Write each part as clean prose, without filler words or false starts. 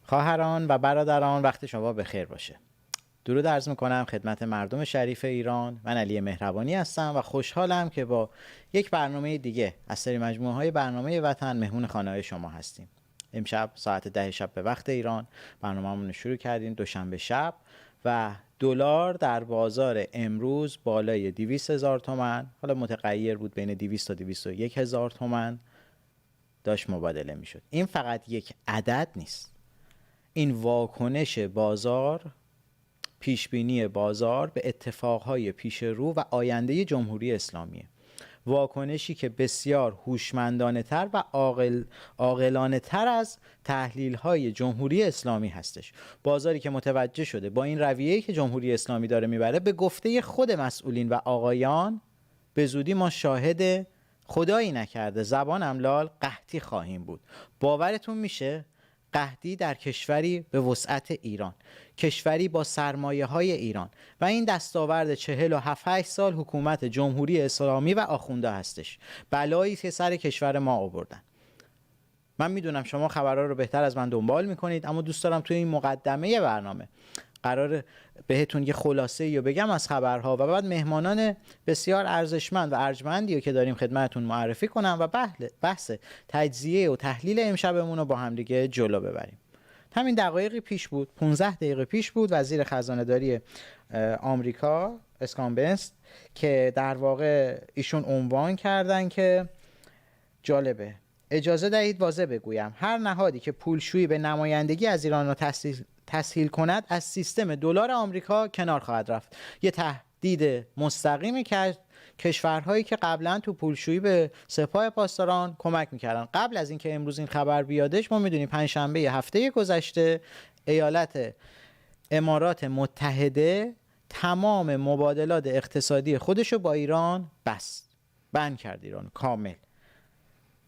خواهران و برادران، وقت شما بخیر باشه. درود عرض میکنم خدمت مردم شریف ایران. من علی مهربانی هستم و خوشحالم که با یک برنامه دیگه از سری مجموعه های برنامه وطن مهمون خانه شما هستیم. امشب ساعت 10 شب به وقت ایران برنامه‌مون رو شروع کردیم، دوشنبه شب، و دلار در بازار امروز بالای 200,000 تومان، حالا متغیر بود بین 200 تا 201,000 تومان داشت مبادله میشد. این فقط یک عدد نیست، این واکنش بازار، پیشبینی بازار به اتفاقهای پیش رو و آینده جمهوری اسلامیه. واکنشی که بسیار هوشمندانه تر و عاقلانه تر از تحلیل های جمهوری اسلامی هستش. بازاری که متوجه شده با این رویه‌ای که جمهوری اسلامی داره میبره، به گفته خود مسئولین و آقایان، به زودی ما شاهد خدایی نکرده زبانم لال قحطی خواهیم بود. باورتون میشه؟ قحطی در کشوری به وسعت ایران، کشوری با سرمایه های ایران، و این دستاورد 47 سال حکومت جمهوری اسلامی و آخونده هستش. بلایی که سر کشور ما آوردن. من میدونم شما خبرها رو بهتر از من دنبال میکنید، اما دوست دارم توی این مقدمه برنامه قرار بهتون یه خلاصه یا بگم از خبرها و بعد مهمانان بسیار ارزشمند و ارجمندی رو که داریم خدمتتون معرفی کنم و بحث تجزیه و تحلیل امشبمون رو با هم دیگه جلو ببریم. همین دقایقی پیش بود، 15 دقیقه پیش بود، وزیر خزانه‌داری آمریکا اسکان بنست که در واقع ایشون عنوان کردن که جالبه: اجازه دهید واضح بگویم هر نهادی که پولشویی به نمایندگی از ایران را تسهیل کند از سیستم دلار آمریکا کنار خواهد رفت. یه تهدید مستقیمی که کشورهایی که قبلا تو پولشویی به سپاه پاسداران کمک میکردن. قبل از اینکه امروز این خبر بیادش، ما میدونیم پنجشنبه هفته گذشته ایالت امارات متحده تمام مبادلات اقتصادی خودش رو با ایران بند کرد، ایران کامل.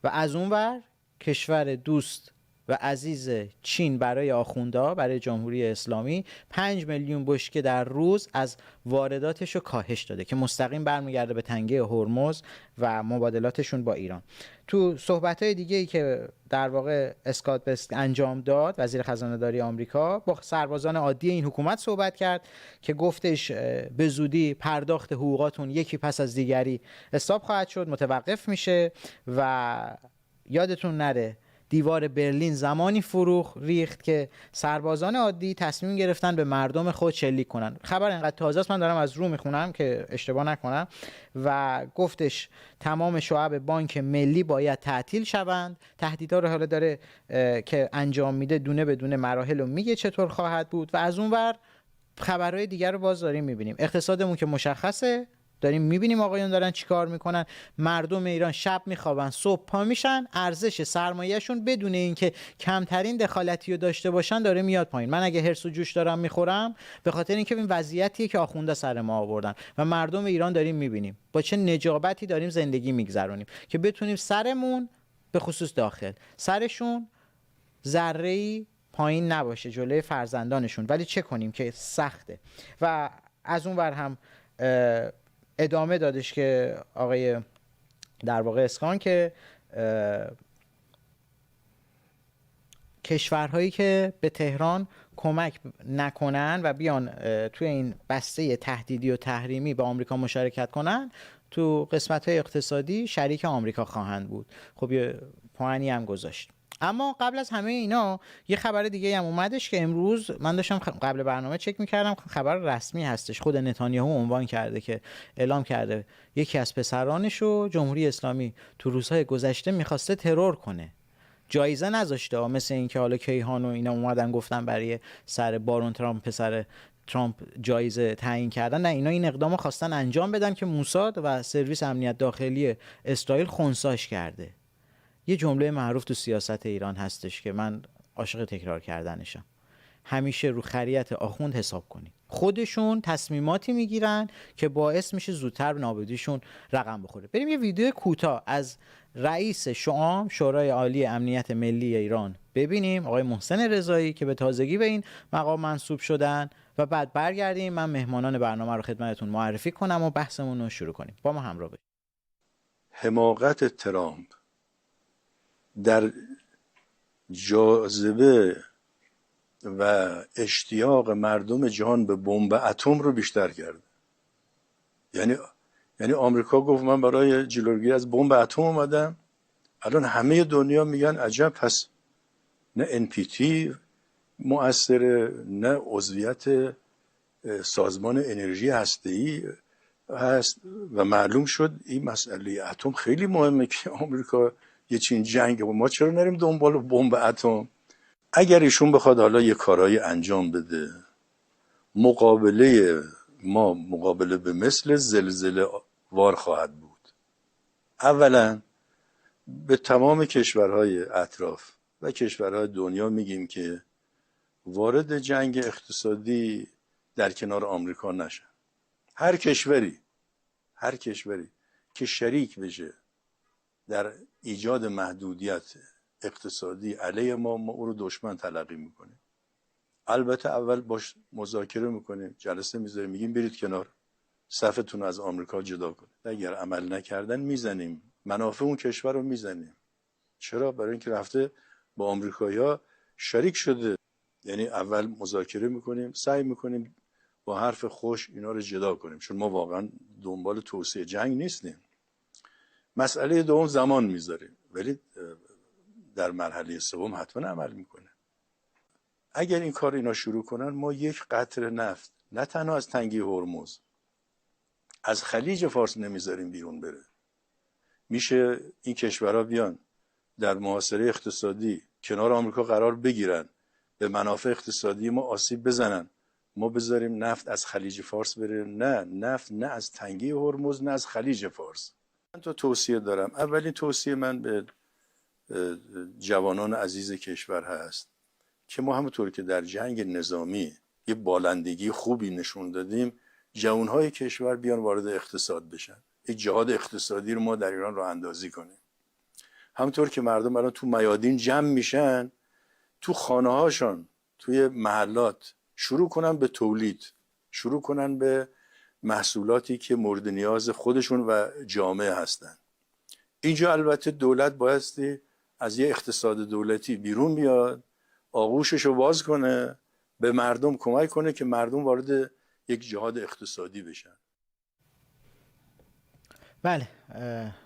و از اونور کشور دوست و عزیز چین برای آخوندا، برای جمهوری اسلامی 5 میلیون بشکه در روز از وارداتش رو کاهش داده که مستقیم برمیگرده به تنگه هرمز و مبادلاتشون با ایران. تو صحبت‌های دیگه‌ای که در واقع اسکات بنست انجام داد، وزیر خزانه‌داری آمریکا، با سربازان عادی این حکومت صحبت کرد که گفتش به زودی پرداخت حقوقاتون یکی پس از دیگری حساب خواهد شد، متوقف میشه. و یادتون نره دیوار برلین زمانی فرو ریخت که سربازان عادی تصمیم گرفتن به مردم خود شلیک کنن. خبر اینقدر تازه است، من دارم از رو میخونم که اشتباه نکنم. و گفتش تمام شعب بانک ملی باید تعطیل شوند. تهدیدها رو حالا داره که انجام میده، دونه به دونه مراحل رو میگه چطور خواهد بود. و از اونور خبرهای دیگر رو باز داریم میبینیم. اقتصادمون که مشخصه، داریم میبینیم آقایون دارن چیکار میکنن. مردم ایران شب میخوابن، صبح پا میشن، ارزش سرمایهشون بدون اینکه کمترین دخالتی رو داشته باشن داره میاد پایین. من اگه هرس و جوش دارم میخورم به خاطر اینکه این وضعیتیه که آخونده سر ما آوردن و مردم ایران داریم میبینیم با چه نجابتی داریم زندگی میگذرونیم که بتونیم سرمون، به خصوص داخل، سرشون ذره‌ای پایین نباشه جلوی فرزندانشون. ولی چه کنیم که سخته. و از اون ور هم ادامه دادش که آقای در واقع اسکان که کشورهایی که به تهران کمک نکنن و بیان توی این بسته تهدیدی و تحریمی با آمریکا مشارکت کنن، تو قسمت‌های اقتصادی شریک آمریکا خواهند بود. خب یه پوانی هم گذاشت. اما قبل از همه اینا یه خبر دیگه هم اومدش که امروز من داشتم قبل برنامه چک میکردم، خبر رسمی هستش. خود نتانیاهو عنوان کرده که اعلام کرده یکی از پسرانشو جمهوری اسلامی تو روزهای گذشته میخواسته ترور کنه. جایزه نذاشته، مثل اینکه حالا کیهان و اینا اومدن گفتن برای سر بارون ترامپ، پسر ترامپ، جایزه تعیین کردن. نه، اینا این اقدامو خواستن انجام بدن که موساد و سرویس امنیت داخلی اسرائیل خنثیش کرده. یه جمله معروف تو سیاست ایران هستش که من عاشق تکرار کردنشم: همیشه رو خریت آخوند حساب کنید. خودشون تصمیماتی میگیرن که باعث میشه زودتر نابودیشون رقم بخوره. بریم یه ویدیو کوتاه از رئیس شعام، شورای عالی امنیت ملی ایران ببینیم، آقای محسن رضایی که به تازگی به این مقام منصوب شدن، و بعد برگردیم من مهمانان برنامه رو خدمتتون معرفی کنم و بحثمون رو شروع کنیم. با ما همراه باشید. حماقت ترامپ در جاذبه و اشتیاق مردم جهان به بمب اتم رو بیشتر کرده. یعنی آمریکا گفت من برای جلوگیری از بمب اتم اومدم. الان همه دنیا میگن عجب، پس نه NPT مؤثره، نه عضویت سازمان انرژی هسته‌ای هست و معلوم شد این مسئله اتم خیلی مهمه که آمریکا یه چین جنگ و ما چرا نریم دنبال بمب اتم. اگر ایشون بخواد حالا یه کارایی انجام بده، مقابله ما مقابله به مثل زلزله وار خواهد بود. اولا به تمام کشورهای اطراف و کشورهای دنیا میگیم که وارد جنگ اقتصادی در کنار آمریکا نشن. هر کشوری که شریک بشه در ایجاد محدودیت اقتصادی علیه ما او رو دشمن تلقی میکنیم. البته اول باش مذاکره میکنیم، جلسه میذاریم، میگیم برید کنار، صفتون از آمریکا جدا کنید. اگر عمل نکردن میزنیم، منافع اون کشور رو میزنیم. چرا؟ برای اینکه رفته با آمریکایی‌ها شریک شده. یعنی اول مذاکره میکنیم، سعی میکنیم با حرف خوش اینا رو جدا کنیم، چون ما واقعا دنبال توسعه جنگ نیستیم. مسئله دوم زمان میذاریم، ولی در مرحله سوم حتما عمل میکنه. اگر این کار اینا شروع کنن، ما یک قطره نفت نه تنها از تنگی هرمز، از خلیج فارس نمیذاریم بیرون بره. میشه این کشورها بیان در محاصره اقتصادی کنار آمریکا قرار بگیرن، به منافع اقتصادی ما آسیب بزنن، ما بذاریم نفت از خلیج فارس بره؟ نه، نفت نه از تنگی هرمز نه از خلیج فارس. من تو توصیه دارم. اولین توصیه من به جوانان عزیز کشور هست که ما همونطور که در جنگ نظامی یه بالندگی خوبی نشون دادیم، جوانهای کشور بیان وارد اقتصاد بشن، یک جهاد اقتصادی رو ما در ایران راه اندازی کنیم. همونطور که مردم الان تو میادین جمع میشن، تو خانه هاشون، توی محلات شروع کنن به تولید، شروع کنن به محصولاتی که مورد نیاز خودشون و جامعه هستن. اینجا البته دولت بایستی از یه اقتصاد دولتی بیرون بیاد، آغوشش رو باز کنه، به مردم کمک کنه که مردم وارد یک جهاد اقتصادی بشن. بله،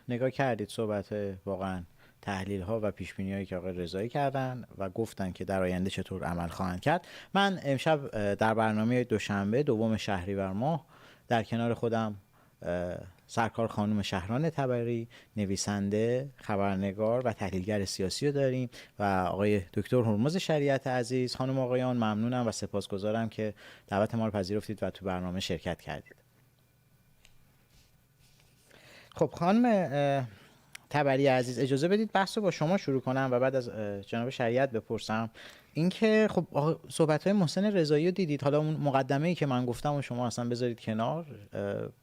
نگاه کردید صحبت واقعا تحلیل ها و پیش بینی هایی که آقای رضایی کردن و گفتن که در آینده چطور عمل خواهند کرد. من امشب در برنامه دوشنبه 2 شهریور ماه در کنار خودم سرکار خانم شهران طبری، نویسنده، خبرنگار و تحلیلگر سیاسی رو داریم و آقای دکتر هرمز شریعت عزیز. خانم آقایان ممنونم و سپاسگزارم که دعوت ما رو پذیرفتید و تو برنامه شرکت کردید. خب خانم طبری عزیز، اجازه بدید بحث رو با شما شروع کنم و بعد از جناب شریعت بپرسم. اینکه خب صحبت‌های محسن رضایی رو دیدید، حالا اون مقدمه‌ای که من گفتم و شما اصلا بذارید کنار،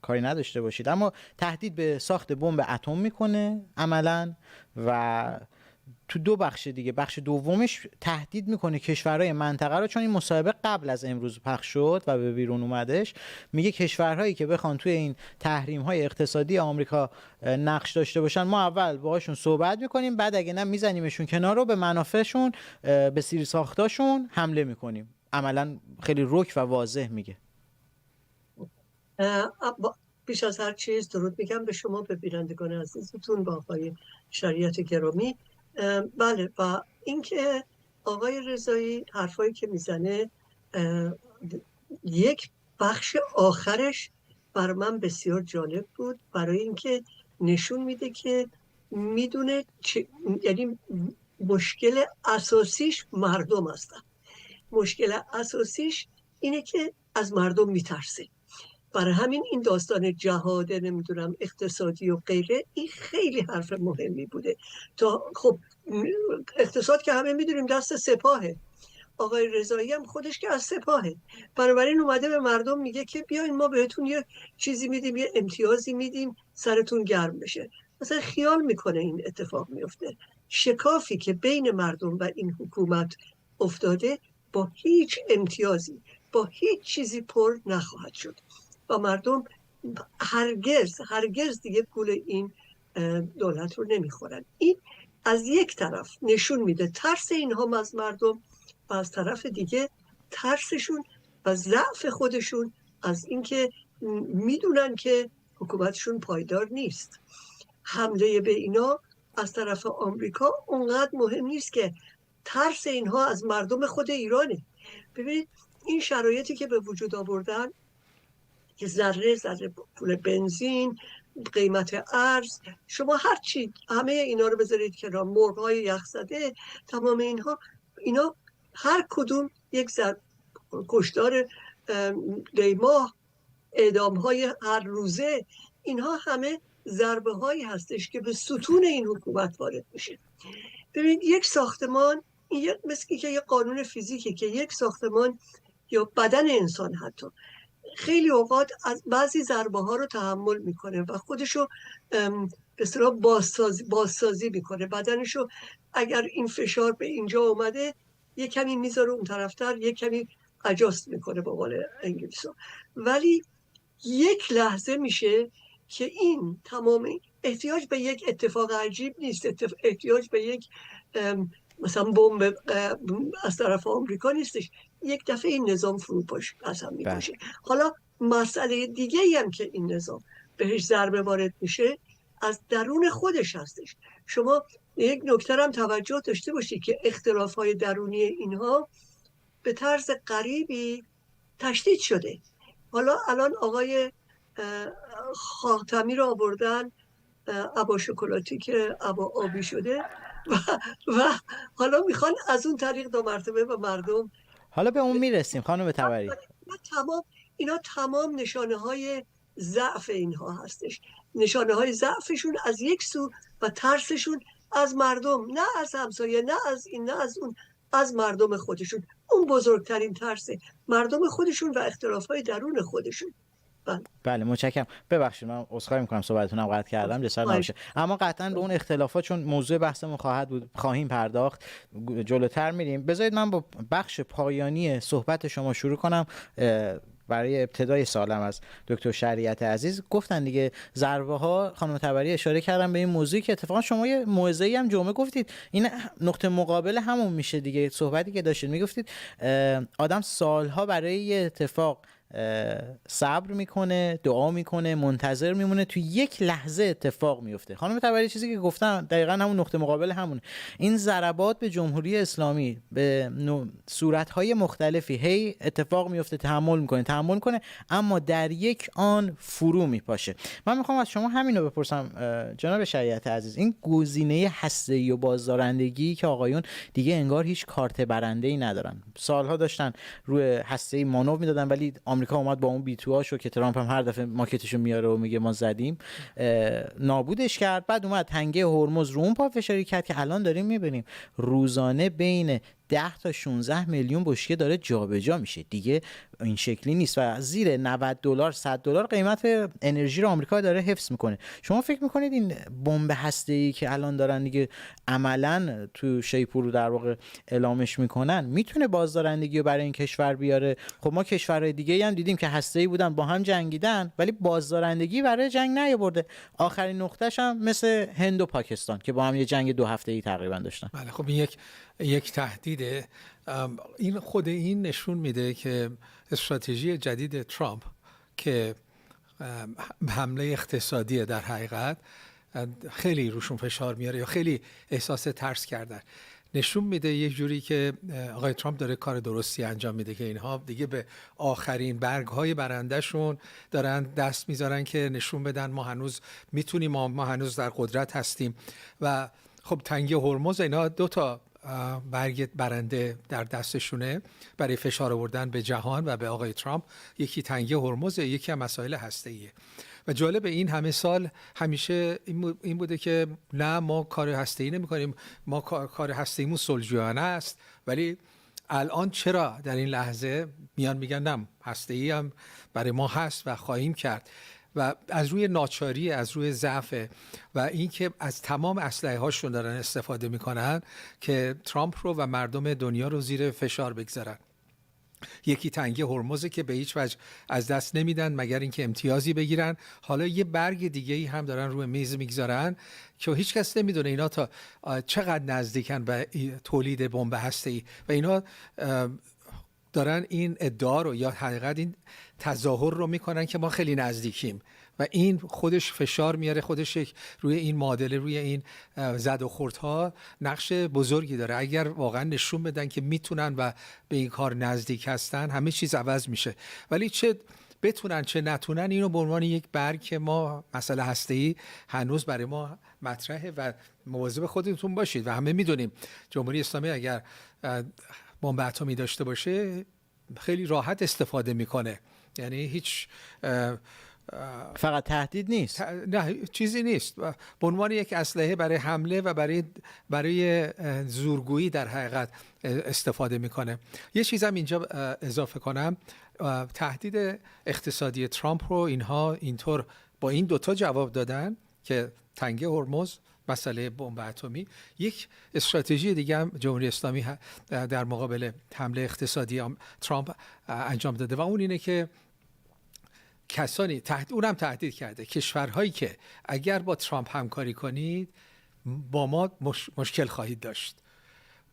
کاری نداشته باشید، اما تهدید به ساخت بمب اتم میکنه عملاً و تو 2 بخش دیگه. بخش دومش تهدید میکنه کشورهای منطقه رو، چون این مصاحبه قبل از امروز پخش شد و به بیرون اومدش، میگه کشورهایی که بخوان توی این تحریم‌های اقتصادی آمریکا نقش داشته باشن ما اول باهاشون صحبت میکنیم، بعد اگه نه میزنیمشون کنار رو، به منافعشون، به سیر ساختاشون حمله میکنیم. عملا خیلی رک و واضح میگه. بیش از هر چیز درود میگم به شما، به بینندگان عزیزتون، با آقای شریعت گرامی. بله، و اینکه آقای رضایی حرفایی که میزنه، یک بخش آخرش بر من بسیار جالب بود، برای اینکه نشون میده که میدونه یعنی مشکل اساسیش مردم هستن. مشکل اساسیش اینه که از مردم میترسه. برای همین این داستان جهاد نمیدونم اقتصادی و غیره، این خیلی حرف مهمی بوده. تا خب اقتصاد که همه میدونیم دست سپاهه، آقای رضایی هم خودش که از سپاهه، بنابراین اومده به مردم میگه که بیاین ما بهتون یه چیزی میدیم، یه امتیازی میدیم، سرتون گرم بشه. مثلا خیال میکنه این اتفاق میفته؟ شکافی که بین مردم و این حکومت افتاده با هیچ امتیازی، با هیچ چیزی پر نخواهد شد و مردم هرگز دیگه پول این دولت رو نمیخورن. این از یک طرف نشون میده ترس اینها از مردم، و از طرف دیگه ترسشون و ضعف خودشون از اینکه میدونن که حکومتشون پایدار نیست. حمله به اینا از طرف آمریکا اونقدر مهم نیست که ترس اینها از مردم خود ایرانه. ببینید این شرایطی که به وجود آوردن که ذره پول بنزین، قیمت ارز، شما هرچی همه اینا رو بذارید کنار، مرغ‌های یخزده، تمام اینا هر کدوم یک کشتار دیماه، اعدام‌های هر روزه، اینها همه ضربه هایی هستش که به ستون این حکومت وارد میشه. ببینید یک ساختمان مثل که یک قانون فیزیکی که یک ساختمان یا بدن انسان حتی خیلی اوقات از بعضی ضربه ها رو تحمل میکنه و خودشو به اصطلاح بازسازی میکنه. بدنشو اگر این فشار به اینجا اومده یک کمی میذاره اون طرفتر، یک کمی اجاست میکنه به قول انگلیسا. ولی یک لحظه میشه که این تمام احتیاج به یک اتفاق عجیب نیست، احتیاج به یک مثلا بمب از طرف آمریکا نیستش، یک دفعه این نظام فروپاش از هم میپاشه. حالا مسئله دیگه هم که این نظام بهش ضربه وارد میشه از درون خودش هستش. شما یک نکته هم توجه داشته باشید که اختلاف‌های درونی اینها به طرز غریبی تشدید شده. حالا الان آقای خاتمی رو آوردن، ابا شکلاتی که ابا آبی شده و حالا میخوان از اون طریق دو مرتبه به مردم. حالا به اون میرسیم خانم تبری. اینا تمام نشانه های ضعف اینها هستش، نشانه های ضعفشون از یک سو و ترسشون از مردم، نه از همسایه، نه از این، نه از اون، از مردم خودشون. اون بزرگترین ترسه، مردم خودشون و اختلافهای درون خودشون. بله متشکرم. ببخشید من عذرخواهی میکنم صحبتتونم قطع کردم، جسارت نباشه. اما قطعا به اون اختلافات چون موضوع بحثمون خواهیم پرداخت، جلوتر میریم. بذارید من با بخش پایانی صحبت شما شروع کنم. برای ابتدای سالم از دکتر شریعت عزیز گفتن دیگه ضربه ها، خانم تبری اشاره کردن به این موضوعی که اتفاقا شما یه موعظه‌ای هم جمعه گفتید، این نقطه مقابل همون میشه دیگه. صحبتی که داشتید میگفتید آدم سالها برای یه اتفاق صبر میکنه، دعا میکنه، منتظر میمونه، تو یک لحظه اتفاق میفته. خانم تبری چیزی که گفتن دقیقاً همون نقطه مقابل همونه. این ضربات به جمهوری اسلامی به صورتهای مختلفی هی اتفاق میفته، تحمل کنه، اما در یک آن فرو میپاشه. من میخوام از شما همینو بپرسم جناب شریعت عزیز، این گزینه هسته‌ای و بازدارندگی که آقایون دیگه انگار هیچ کارت برنده‌ای ندارن، سالها داشتن روی هسته‌ای مانور میدادن، ولی آمریکا اومد با اون بیتوهاشو که ترامپ هم هر دفعه ماکتشو میاره و میگه ما زدیم، نابودش کرد. بعد اومد تنگه هرمز رو اون پافشاری کرد که الان داریم میبینیم روزانه بین 10 تا 16 میلیون بشکه داره جابجا میشه. دیگه این شکلی نیست و زیر 90 دلار 100 دلار قیمت انرژی رو آمریکا داره حفظ میکنه. شما فکر میکنید این بمب هسته‌ای که الان دارن دیگه عملاً تو شیپور در واقع اعلامش میکنن میتونه بازدارندگی رو برای این کشور بیاره؟ خب ما کشورهای دیگه هم دیدیم که هسته‌ای بودن با هم جنگیدن ولی بازدارندگی برای جنگ نیاورده. آخرین نقطه‌ش هم مثل هند و پاکستان که با هم یه جنگ 2 هفته‌ای تقریبا داشتن. بله خب این یک تهدیده. این خود این نشون میده که استراتژی جدید ترامپ که حمله اقتصادی در حقیقت خیلی روشون فشار میاره یا خیلی احساس ترس کردن. نشون میده یک جوری که آقای ترامپ داره کار درستی انجام میده که اینها دیگه به آخرین برگ‌های برندهشون دارن دست میذارن که نشون بدن ما هنوز میتونیم، ما هنوز در قدرت هستیم. و خب تنگی هرمز اینا 2 تا برگ برنده در دستشونه برای فشار آوردن به جهان و به آقای ترامپ. یکی تنگی هرمز، یکی هم مسائل هسته‌ایه. و جالب این همه سال همیشه این بوده که نه ما کار هسته‌ای نمی‌کنیم، ما کار هسته‌ایمون صلح‌جویانه است. ولی الان چرا در این لحظه میان میگن نه هسته‌ای هم برای ما هست و خواهیم کرد؟ و از روی ناچاری، از روی ضعف و اینکه از تمام اسلحه هاشون دارن استفاده میکنن که ترامپ رو و مردم دنیا رو زیر فشار بگذارن. یکی تنگه هرمزه که به هیچ وجه از دست نمیدن مگر اینکه امتیازی بگیرن. حالا یه برگ دیگه ای هم دارن روی میز میگذارن که هیچ کس نمیدونه اینا تا چقدر نزدیکن به تولید بمب هسته‌ای و اینا دارن این ادعا رو یا حقیقت این تظاهر رو میکنن که ما خیلی نزدیکیم و این خودش فشار میاره، خودش روی این معادله، روی این زد و خوردها نقش بزرگی داره. اگر واقعا نشون بدن که میتونن و به این کار نزدیک هستن همه چیز عوض میشه. ولی چه بتونن چه نتونن اینو به عنوان یک برگ که ما مسئله هسته‌ای هنوز برای ما مطرحه و مواظب خودتون باشید. و همه میدونیم جمهوری اسلامی اگر بمب اتمی داشته باشه خیلی راحت استفاده میکنه، یعنی هیچ فقط تهدید نیست، نه چیزی نیست، به عنوان یک اسلحه برای حمله و برای زورگویی در حقیقت استفاده میکنه. یه چیزم اینجا اضافه کنم، تهدید اقتصادی ترامپ رو اینها اینطور با این دوتا جواب دادن که تنگه هرمز، مسئله بمب اتمی. یک استراتژی دیگه هم جمهوری اسلامی در مقابل حمله اقتصادی ترامپ انجام داده و اون اینه که کسانی اونم تهدید کرده کشورهایی که اگر با ترامپ همکاری کنید با ما مشکل خواهید داشت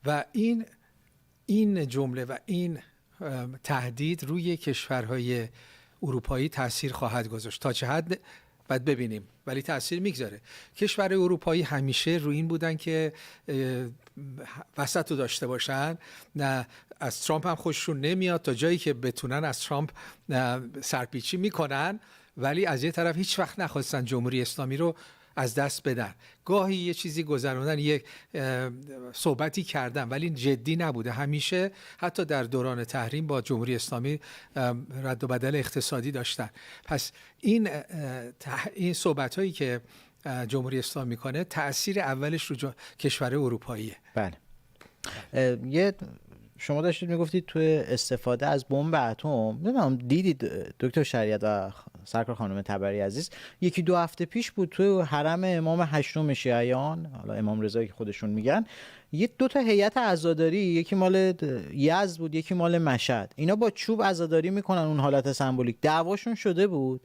و این جمله و این تهدید روی کشورهای اروپایی تاثیر خواهد گذاشت. تا چه حد بعد ببینیم، ولی تاثیر میگذاره. کشور اروپایی همیشه روی این بودن که وسط رو داشته باشن، نه از ترامپ هم خوششون نمیاد، تا جایی که بتونن از ترامپ سرپیچی میکنن، ولی از یه طرف هیچ وقت نخواستن جمهوری اسلامی رو از دست بدن. گاهی یه چیزی گذروندن، یک صحبتی کردن، ولی جدی نبوده. همیشه حتی در دوران تحریم با جمهوری اسلامی رد و بدل اقتصادی داشتن. پس این صحبت‌هایی که جمهوری اسلامی میکنه تأثیر اولش رو کشور اروپاییه. بله. شما داشتید میگفتید توی استفاده از بمب اتم، نمیدونم دیدید دکتر شریعت و سرکار خانم تبری عزیز، یکی دو هفته پیش بود توی حرم امام هشتم شیعیان، حالا امام رضایی که خودشون میگن، یه دو تا هیئت عزاداری، یکی مال یزد بود یکی مال مشهد، اینا با چوب عزاداری میکنن، اون حالت سمبولیک. دعواشون شده بود،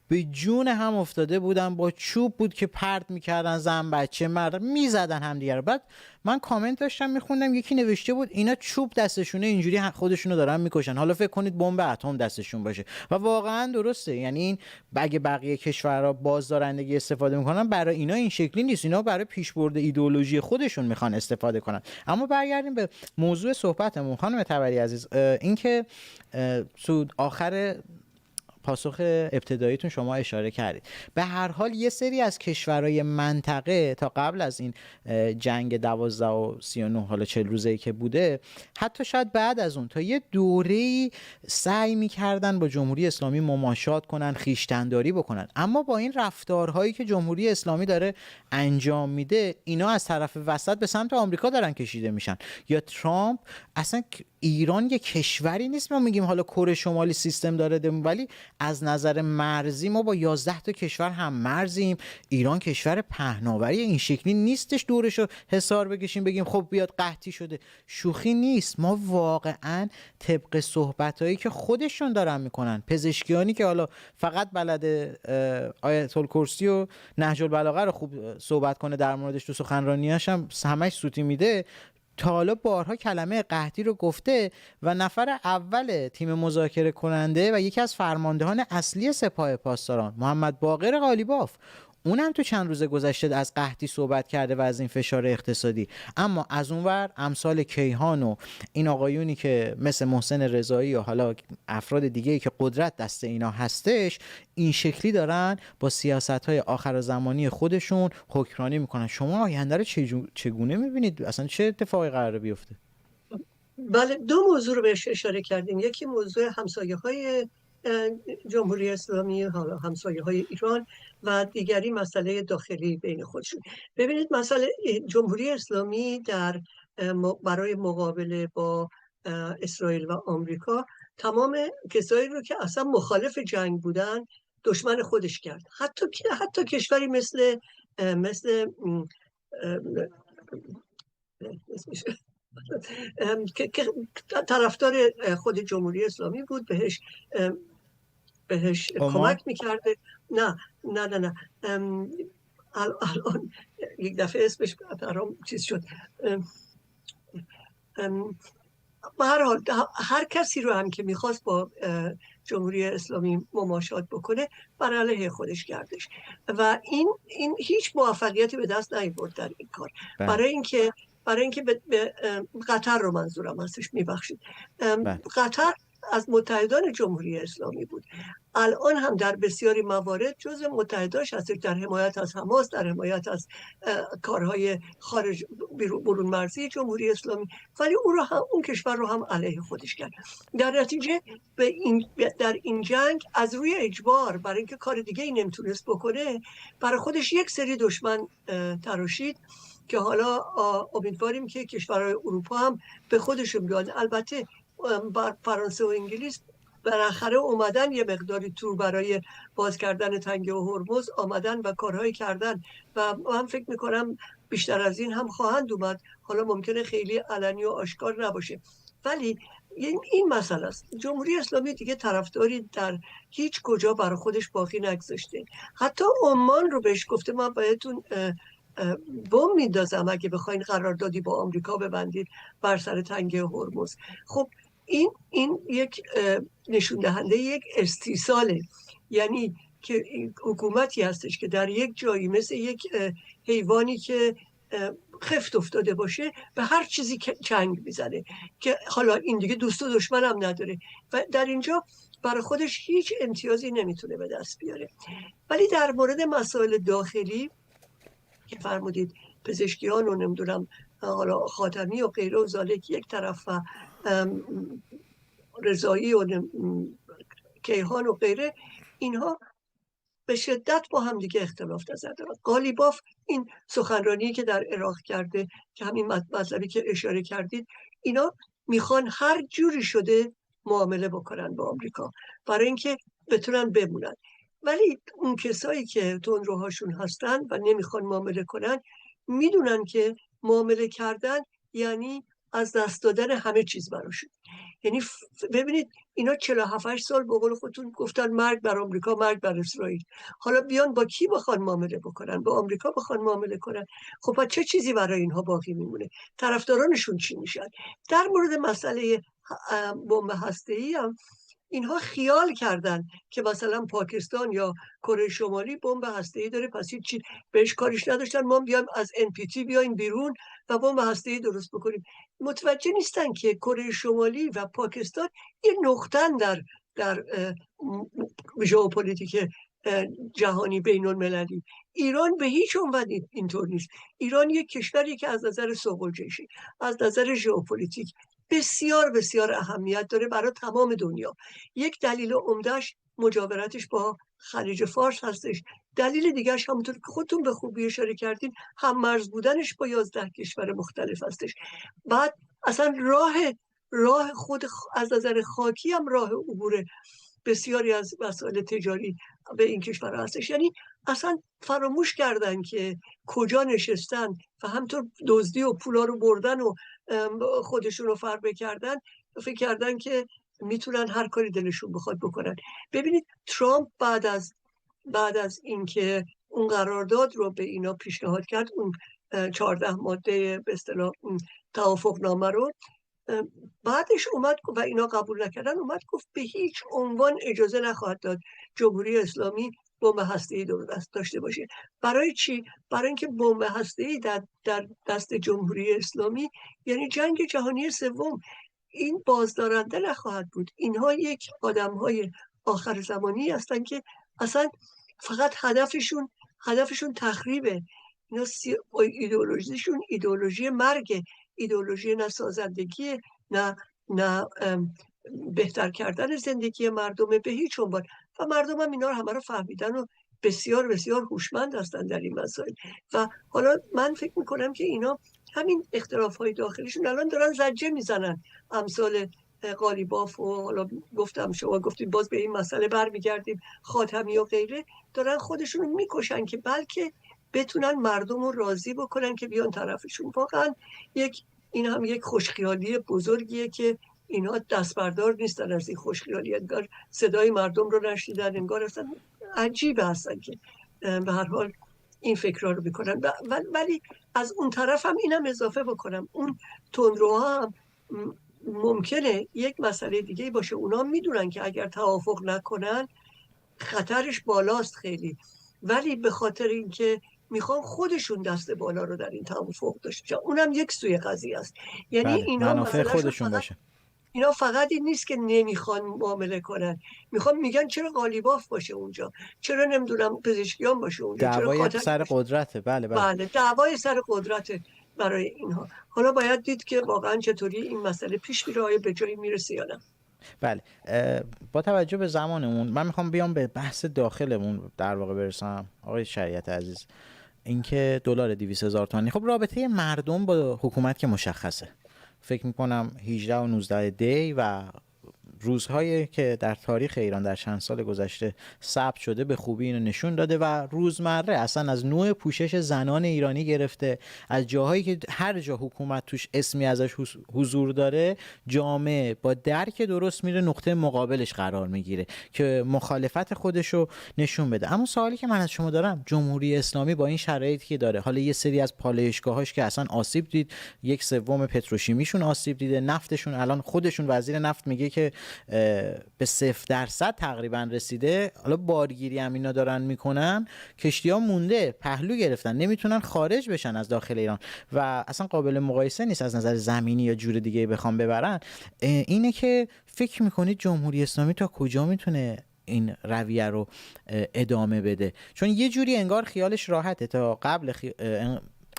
به جون هم افتاده بودن، با چوب بود که پرت میکردن، زن بچه مرد میزدن همدیگه رو. بعد من کامنت داشتم میخوندم، یکی نوشته بود اینا چوب دستشونه اینجوری خودشونو دارن میکشن، حالا فکر کنید بمب اتم دستشون باشه. و واقعا درسته، یعنی این اگه بقیه کشورها بازدارندگی استفاده میکنن، برای اینا این شکلی نیست، اینا برای پیشبرد ایدئولوژی خودشون میخوان استفاده کنن. اما برگردیم به موضوع صحبتمون خانم تبری عزیز، اینکه آخر پاسخ ابتداییتون شما اشاره کردید، به هر حال یه سری از کشورهای منطقه تا قبل از این جنگ 12 و 39 حالا 40 روزه‌ای که بوده، حتی شاید بعد از اون، تا یه دوره‌ای سعی می‌کردن با جمهوری اسلامی مماشات کنن، خویشتن‌داری بکنن. اما با این رفتارهایی که جمهوری اسلامی داره انجام میده، اینا از طرف وسط به سمت آمریکا دارن کشیده میشن. یا ترامپ، اصلا ایران یه کشوری نیست ما میگیم حالا کره شمالی سیستم داره، ولی از نظر مرزی ما با 11 تا کشور هم مرزیم. ایران کشور پهناوری این شکلی نیستش دورش رو حصار بکشیم بگیم خب بیاد قحطی شده. شوخی نیست. ما واقعا طبق صحبتایی که خودشون دارن میکنن، پزشکیانی که حالا فقط بلد آیت الکرسی و نهج البلاغه رو خوب صحبت کنه در موردش، تو سخنرانیاش هم همش سوتی میده، تا حالا بارها کلمه قحطی رو گفته و نفر اول تیم مذاکره کننده و یکی از فرماندهان اصلی سپاه پاسداران محمد باقر قالیباف، اونم تو چند روز گذشته از قحطی صحبت کرده و از این فشار اقتصادی. اما از اونور امثال کیهان و این آقایونی که مثل محسن رضایی و حالا افراد دیگه‌ای که قدرت دست اینا هستش، این شکلی دارن با سیاست‌های آخرزمانی خودشون حکمرانی میکنن. شما آینده رو چگونه میبینید؟ اصلا چه اتفاقی قراره بیفته؟ بله، دو موضوع رو بهش اشاره کردیم. یکی موضوع همسایه‌های جمهوری اسلامی، حالا همسایه‌های ایران، و دیگری مسئله داخلی بین خودشون. ببینید مسئله جمهوری اسلامی برای مقابله با اسرائیل و آمریکا تمام کسایی رو که اصلا مخالف جنگ بودن دشمن خودش کرد. حتی کشوری مثل که طرفدار خود جمهوری اسلامی بود، بهش کمک میکرده. نه نه نه نه الان یک دفعه اسمش برام چیز شد. به هر حال هر کسی رو هم که میخواست با جمهوری اسلامی مماشات بکنه بر علیه خودش کردش و این هیچ موفقیتی به دست نیاورد در این کار. برای اینکه به قطر رو منظورم هستش، میبخشید، قطر از متحدان جمهوری اسلامی بود. الان هم در بسیاری موارد جزء متحداش هست، در حمایت از حماس، در حمایت از کارهای خارج برون مرزی جمهوری اسلامی، ولی اون کشور رو هم علیه خودش کرد. در نتیجه در این جنگ از روی اجبار، برای اینکه کار دیگه ای نمیتونست بکنه، برای خودش یک سری دشمن تراشید که حالا امیدواریم که کشورهای اروپا هم به خودشون بیان. البته فرانسه و انگلیس بالاخره اومدن یه مقداری تور برای باز کردن تنگه و هرمز آمدن و کارهایی کردن و من فکر میکنم بیشتر از این هم خواهند اومد. حالا ممکنه خیلی علنی و آشکار نباشه، ولی این مسئله است. جمهوری اسلامی دیگه طرفداری در هیچ کجا برای خودش باقی نگذاشته. حتی عمان رو بهش گفته من بهتون بم میندازم اگه بخواین قراردادی با آمریکا ببندید بر سر تنگه هرمز. خب این یک نشون دهنده یک استیصاله، یعنی که حکومتی هستش که در یک جایی مثل یک حیوانی که خفت افتاده باشه به هر چیزی چنگ میزنه که حالا این دیگه دوست و دشمن هم نداره و در اینجا برای خودش هیچ امتیازی نمیتونه به دست بیاره. ولی در مورد مسائل داخلی که فرمودید پزشکیان و نمیدونم حالا خاتمی و غیره و ذالک یک طرف و رضایی و کیهان و غیره، اینها به شدت با هم دیگه اختلاف نظر دارن. قالیباف این سخنرانی که در عراق کرده که همین مطلبی که اشاره کردید، اینا میخوان هر جوری شده معامله بکنن با آمریکا برای اینکه بتونن بمونن. ولی اون کسایی که تندروهاشون هستن و نمیخوان معامله کنن میدونن که معامله کردن یعنی از دست دادن همه چیز براشون. یعنی ببینید اینا 47 سال به قول خودتون گفتن مرگ بر آمریکا، مرگ بر اسرائیل. حالا بیان با کی بخوان معامله بکنن؟ با آمریکا بخوان معامله کنن. خب چه چیزی برای اینها باقی میمونه؟ طرفدارانشون چی میشن؟ در مورد مسئله بمب هسته‌ای هم اینها خیال کردن که مثلا پاکستان یا کره شمالی بمب هسته‌ای داره، پس چی بهش کاریش نداشتن، ما بیایم از NPT بیایم بیرون و بمب هسته‌ای درست بکنیم. متوجه نیستن که کره شمالی و پاکستان یه نقطه‌ن در ژئوپلیتیک جهانی بین المللی. ایران به هیچ عنوان اینطور نیست. ایران یک کشوری که از نظر ثقل‌جوشی، از نظر ژئوپلیتیک بسیار بسیار اهمیت داره برای تمام دنیا. یک دلیل عمدهش مجاورتش با خلیج فارس هستش. دلیل دیگرش همونطور که خودتون به خوبی اشاره کردین هم مرز بودنش با 11 کشور مختلف هستش. بعد اصلا راه خود از نظر خاکی هم راه عبور بسیاری از مسائل تجاری به این کشور هستش. یعنی اصلا فراموش کردن که کجا نشستن و همطور دزدی و پولا رو بردن و خودشون رو فربه کردن، فکر کردن که میتونن هر کاری دلشون بخواد بکنن. ببینید ترامپ بعد از اینکه اون قرارداد رو به اینا پیشنهاد کرد، اون 14 ماده به اصطلاح توافق نامه رو، بعدش اومد و اینا قبول نکردن، اومد گفت به هیچ عنوان اجازه نخواهد داد جمهوری اسلامی بمب هسته‌ای داشته باشه. برای چی؟ برای اینکه بمب هسته‌ای در دست جمهوری اسلامی یعنی جنگ جهانی سوم. این بازدارنده نخواهد بود. اینها یک آدم‌های آخر زمانی هستن که اصلا فقط هدفشون تخریبه. اینا ایدئولوژیشون ایدئولوژی مرگ، ایدئولوژی نه سازندگی، نه بهتر کردن زندگی مردم به هیچ عنوان. و مردم هم اینا رو همه رو فهمیدن و بسیار بسیار هوشمند هستن در این مسائل. و حالا من فکر میکنم که اینا همین اختلاف‌های داخلیشون الان دارن زجه میزنن، امثال قالیباف و حالا گفتم شما گفتید باز به این مسئله برمیگردیم، خاتمی و غیره، دارن خودشون میکشن که بلکه بتونن مردم رو راضی بکنن که بیان طرفشون. واقعا یک این هم یک خوشخیالی بزرگیه که اینها دستبردار نیستن از این خوشخیالی، انگار صدای مردم رو نشنیدن، انگار اصلا عجیبه هستن که به هر حال این فکرها رو میکنن. ولی از اون طرف هم اینم اضافه بکنم، اون تندروها هم ممکنه یک مسئله دیگه باشه. اونا میدونن که اگر توافق نکنن خطرش بالاست خیلی، ولی به خاطر اینکه میخوان خودشون دست بالا رو در این توافق داشته، اونم یک سوی قضیه است. یعنی بله، اینا منافع خودشون فقط باشه. اینا فقط این نیست که نمیخوان معامله کنن، میخوان میگن چرا قالیباف باشه اونجا، چرا نمیدونم پزشکیان باشه اونجا، چرا دعوای کاتل سر باشه. قدرته. بله بله. بله، دعوای سر قدرت برای اینها. حالا باید دید که واقعا چطوری این مسئله پیش میره، آیا به جایی میرسه یا نه. بله، با توجه به زمانمون من میخوام بیام به بحث داخلمون در واقع برسم. آقای شریعت عزیز، اینکه دلار 200,000 تومانی، خب رابطه مردم با حکومت که مشخصه. فکر میکنم 18 و 19 دی و روزهایی که در تاریخ ایران در چند سال گذشته ثبت شده به خوبی اینو نشون داده و روزمره اصلا از نوع پوشش زنان ایرانی گرفته، از جاهایی که هر جا حکومت توش اسمی ازش حضور داره، جامعه با درک درست میره نقطه مقابلش قرار میگیره که مخالفت خودشو نشون بده. اما سوالی که من از شما دارم، جمهوری اسلامی با این شرایطی که داره، حالا یه سری از پالایشگاهاش که اصلا آسیب دید، 1/3 پتروشیمیشون آسیب دیده، نفتشون الان خودشون وزیر نفت میگه که به 0% تقریبا رسیده، حالا بارگیری هم اینا دارن میکنن، کشتی ها مونده، پهلو گرفتن، نمیتونن خارج بشن از داخل ایران و اصلا قابل مقایسه نیست از نظر زمینی یا جور دیگه بخوام ببرن. اینه که فکر میکنید جمهوری اسلامی تا کجا میتونه این رویه رو ادامه بده؟ چون یه جوری انگار خیالش راحته تا قبل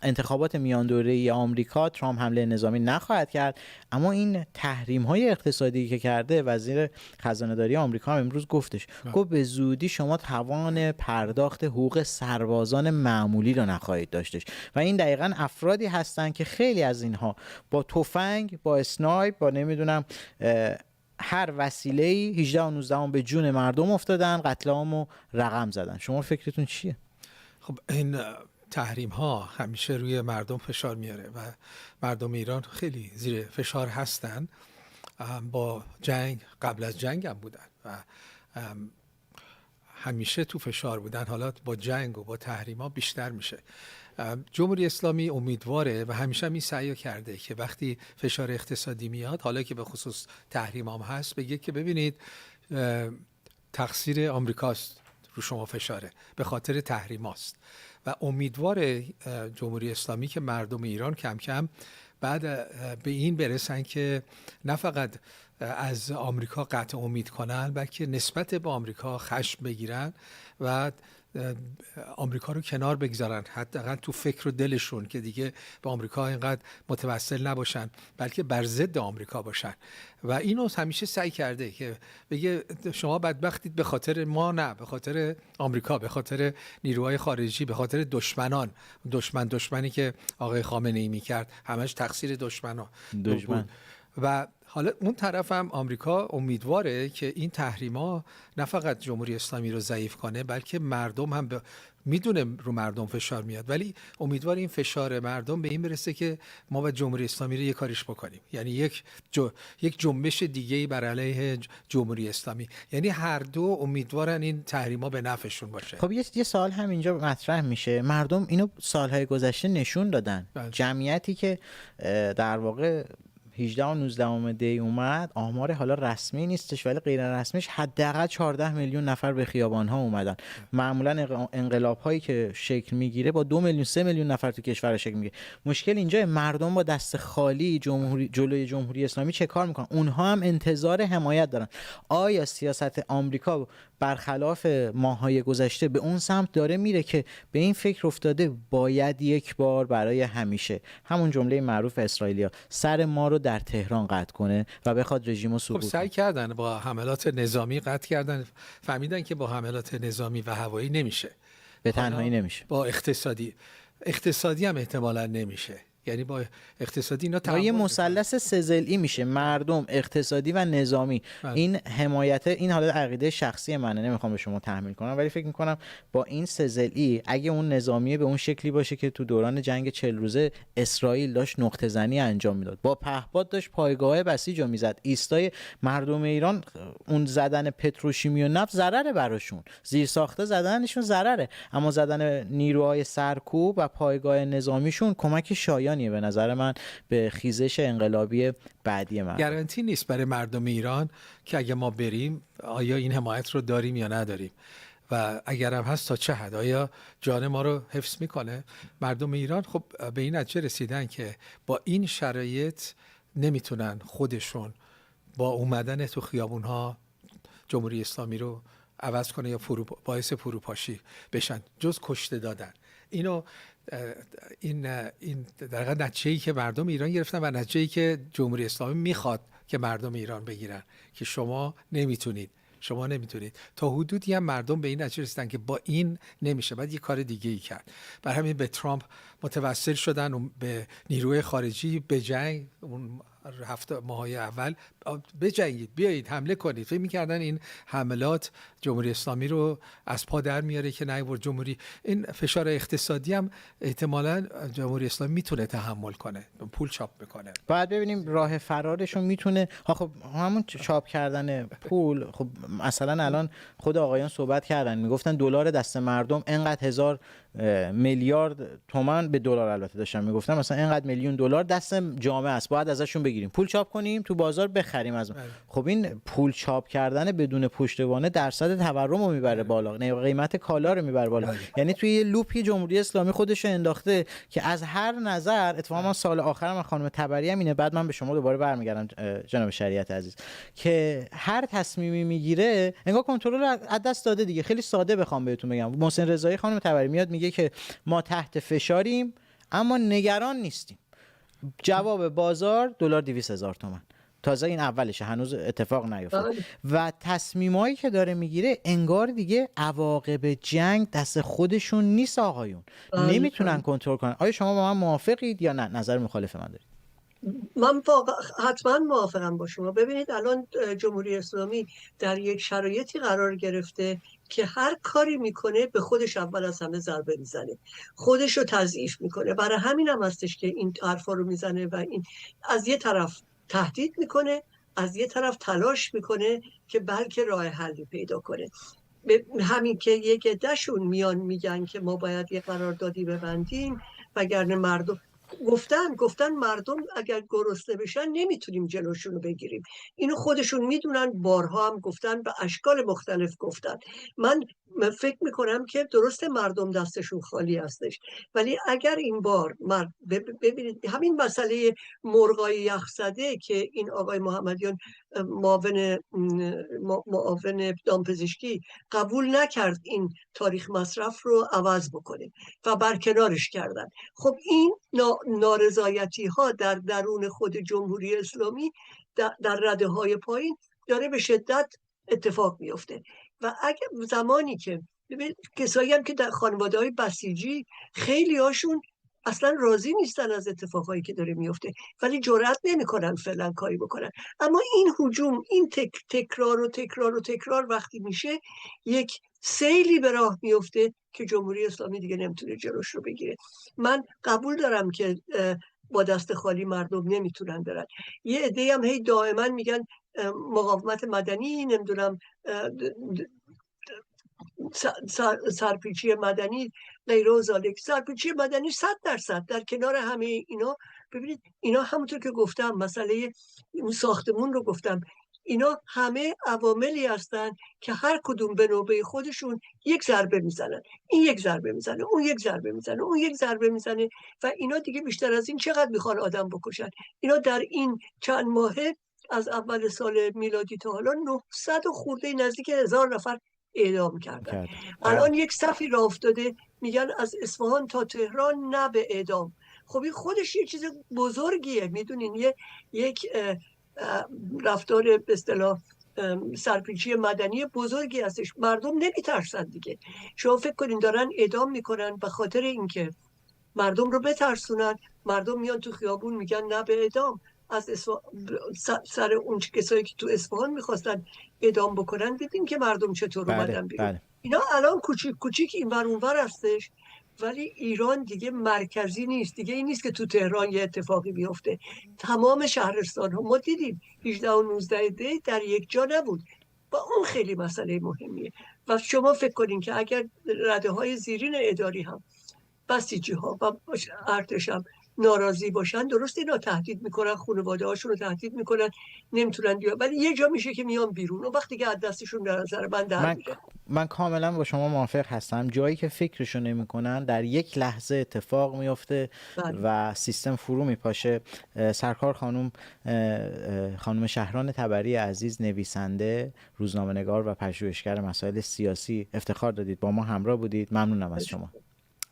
انتخابات میان دوره‌ای آمریکا ترامپ حمله نظامی نخواهد کرد، اما این تحریم‌های اقتصادی که کرده، وزیر خزانه‌داری آمریکا هم امروز گفتش، گفت به زودی شما توان پرداخت حقوق سربازان معمولی رو نخواهید داشتش و این دقیقاً افرادی هستن که خیلی از اینها با تفنگ، با اسنایپ، با نمیدونم هر وسیله‌ای 18 و 19 به جون مردم افتادن، قتل عامو رقم زدن. شما فکرتون چیه؟ خب این تحریم ها همیشه روی مردم فشار میاره و مردم ایران خیلی زیر فشار هستن. با جنگ، قبل از جنگ هم بودن و همیشه تو فشار بودن، حالا با جنگ و با تحریم ها بیشتر میشه. جمهوری اسلامی امیدواره و همیشه می سعی کرده که وقتی فشار اقتصادی میاد، حالا که به خصوص تحریم هم هست، بگه که ببینید تقصیر آمریکاست رو شما فشاره، به خاطر تحریم هاست. و امیدوار جمهوری اسلامی که مردم ایران کم کم بعد به این برسن که نه فقط از آمریکا قطع امید کنن، بلکه نسبت به آمریکا خشم بگیرن و آمریکا رو کنار بگذارن، حداقل تو فکر و دلشون، که دیگه به آمریکا اینقدر متوسل نباشن بلکه بر ضد آمریکا باشن. و اینو همیشه سعی کرده که بگه شما بدبختید به خاطر ما، نه، به خاطر آمریکا، به خاطر نیروهای خارجی، به خاطر دشمنان. دشمنی که آقای خامنه ای میکرد همش تقصیر دشمن. و حالا اون طرف هم آمریکا امیدواره که این تحریما نه فقط جمهوری اسلامی رو ضعیف کنه، بلکه مردم هم میدونه رو مردم فشار میاد، ولی امیدوار این فشار مردم به این برسه که ما باید جمهوری اسلامی رو یک کاریش بکنیم، یعنی یک جنبش دیگه‌ای بر علیه جمهوری اسلامی. یعنی هر دو امیدوارن این تحریما به نفعشون باشه. خب یه سوال هم اینجا مطرح میشه، مردم اینو سالهای گذشته نشون دادن. جمعیتی که در واقع 18 و 19 دی اومد، آمار حالا رسمی نیستش ولی غیر رسمیش حداقل 14 میلیون نفر به خیابان ها اومدن. معمولا انقلاب هایی که شکل میگیره با 2 میلیون 3 میلیون نفر تو کشور شکل میگیره. مشکل اینجا مردم با دست خالی جلوی جمهوری اسلامی چه کار میکنن؟ اونها هم انتظار حمایت دارن. آیا سیاست آمریکا برخلاف ماهای گذشته به اون سمت داره میره که به این فکر افتاده باید یک بار برای همیشه، همون جمله معروف اسرائیلیا، سر ما رو در تهران قطع کنه و بخواد رژیمو سقوط کنه؟ خب سعی کردن با حملات نظامی قطع کردن، فهمیدن که با حملات نظامی و هوایی نمیشه، به تنهایی نمیشه، با اقتصادی هم احتمالاً نمیشه. یعنی با اقتصادی اینا یه تعامل مثلث سه‌ضلعی میشه، مردم، اقتصادی و نظامی. بله. این حمایت، این حالا عقیده شخصی منه، نمیخوام به شما تحمیل کنم، ولی فکر میکنم با این سه‌ضلعی اگه اون نظامی به اون شکلی باشه که تو دوران جنگ 40 روزه اسرائیل داشت نقطه زنی انجام میداد، با پهپاد داشت پایگاه بسیج رو میزد، ایستای مردم ایران، اون زدن پتروشیمی و نفت ضرره براشون، زیر ساخته زدنشون ضرره، اما زدن نیروهای سرکوب و پایگاه نظامیشون کمک شایانیه به نظر من به خیزش انقلابی بعدی مردم. گارانتی نیست برای مردم ایران که اگه ما بریم آیا این حمایت رو داریم یا نداریم و اگر هم هست تا چه حد، آیا جان ما رو حفظ میکنه. مردم ایران خب به این نتیجه رسیدن که با این شرایط نمیتونن خودشون با اومدن تو خیابونها جمهوری اسلامی رو عوض کنه یا باعث فروپاشی بشن جز کشته دادن. این در واقع نتیجه‌ای که مردم ایران گرفتن و نتیجه‌ای که جمهوری اسلامی میخواد که مردم ایران بگیرن که شما نمیتونید تا حدودی هم مردم به این نتیجه رسیدن که با این نمیشه، بعد یه کار دیگه ای کرد. برای همین به ترامپ متوسل شدن و به نیروی خارجی به جنگ اون 7 ماهای اول بجنگید، بیایید حمله کنید. فکر می‌کردن این حملات جمهوری اسلامی رو از پا در میاره که نه جمهوری، این فشار اقتصادی هم احتمالاً جمهوری اسلامی میتونه تحمل کنه، پول چاپ میکنه. بعد ببینیم راه فرارشون میتونه خب همون چاپ کردن پول. خب مثلا الان خود آقایان صحبت کردن، میگفتن دلار دست مردم انقدر 1000 میلیارد تومان به دلار البته داشتن میگفتن، مثلا اینقدر میلیون دلار دست جامعه است، باید ازشون بگیریم، پول چاپ کنیم تو بازار بخریم از خب این پول چاپ کردن بدون پشتوانه درصد تورم رو میبره بالا، قیمت کالا رو میبره بالا. یعنی توی یه لوپی جمهوری اسلامی خودش رو انداخته که از هر نظر، اتفاقا سال آخر من خانم تبری هم اینه، بعد من به شما دوباره برمیگردم جناب شریعت عزیز، که هر تصمیمی میگیره انگار کنترل رو از دست داده دیگه. خیلی ساده بخوام بهتون بگم، محسن رضایی خانم تبری میاد میگه که ما تحت فشاریم اما نگران نیستیم. جواب بازار دلار 200,000 تومان. تازه این اولشه، هنوز اتفاق نیفتاد و تصمیمایی که داره میگیره انگار دیگه عواقب جنگ دست خودشون نیست آقایون، نمیتونن کنترل کنن. آیا شما با من موافقید یا نه؟ نظر مخالف من دارید؟ من حتما موافقم با شما. ببینید الان جمهوری اسلامی در یک شرایطی قرار گرفته که هر کاری میکنه به خودش اول از همه ضربه میزنه، خودش رو تضعیف میکنه. برای همین هم هستش که این حرفا رو میزنه و این از یه طرف تهدید میکنه، از یه طرف تلاش میکنه که بلکه راه حلی پیدا کنه. همین که یک عده‌شون میان میگن که ما باید یه قراردادی ببندیم وگرنه مردم گفتن مردم اگر گرسنه بشن نمیتونیم جلوشون رو بگیریم. اینو خودشون میدونن، بارها هم گفتن، به اشکال مختلف گفتن. من فکر میکنم که درست مردم دستشون خالی هستش، ولی اگر این بار ببینید همین مسئله مرغای یخزده که این آقای محمدیان معاون دامپزشکی قبول نکرد این تاریخ مصرف رو عوض بکنه و برکنارش کردن، خب این نارضایتی ها در درون خود جمهوری اسلامی در رده های پایین داره به شدت اتفاق میفته. و اگه زمانی که کسایی هم که در خانواده های بسیجی خیلی هاشون اصلا راضی نیستن از اتفاقایی که داره میفته ولی جرئت نمیکنن فعلا کاری بکنن، اما این هجوم، این تکرار وقتی میشه یک سیلی به راه میفته که جمهوری اسلامی دیگه نمیتونه جلوش رو بگیره. من قبول دارم که با دست خالی مردم نمیتونن برن. یه عده‌ای هم هی دائما میگن مقاومت مدنی، نمیدونم سرپیچی مدنی، غیر و ذالک. سرپیچی مدنی 100% در کنار همه اینا. ببینید اینا همونطور که گفتم، مسئله اون ساختمون رو گفتم، اینا همه عواملی هستن که هر کدوم به نوبه خودشون یک ضربه میزنن، این یک ضربه میزنه، اون یک ضربه میزنه، اون یک ضربه میزنه و اینا دیگه بیشتر از این چقدر میخوان آدم بکشن؟ اینا در این چند ماهه از اول سال میلادی تا حالا 900 خورده نزدیک 1000 نفر اعدام کردن. الان یک صفی راه افتاده میگن از اصفهان تا تهران نه به اعدام. خب این خودش یه چیز بزرگیه، میدونین، یک رفتار به اصطلاح سرپیچی مدنی بزرگی هستش. مردم نمیترسن دیگه. شما فکر کنین دارن اعدام میکنن به خاطر اینکه مردم رو بترسونن. مردم میان تو خیابون میگن نه به اعدام. از سر اون کسایی که تو اصفهان میخواستن اعدام بکنن دیدیم که مردم چطور بله اومدن بیرون. بله. اینا الان کوچیک کوچیک اینور اونور هستش، ولی ایران دیگه مرکزی نیست. دیگه این نیست که تو تهران یه اتفاقی بیفته. تمام شهرستان ها ما دیدیم 18 و 19 دی در یک جا نبود. و اون خیلی مسئله مهمیه. و شما فکر کنین که اگر رده های زیرین اداری هم، بسیجی ها و ارتش هم ناراضی باشن، درست اینا تهدید میکنن، خانواده هاشون رو تهدید میکنن، نمیتونن بیان، ولی یه جا میشه که میان بیرون و وقتی که از دستشون در نظر من در میره. من کاملا با شما موافق هستم. جایی که فکرشو نمیکنن در یک لحظه اتفاق میفته و سیستم فرو میپاشه. سرکار خانم شهران تبری عزیز، نویسنده، روزنامه‌نگار و پژوهشگر مسائل سیاسی، افتخار دادید با ما همراه بودید. ممنونم از شما.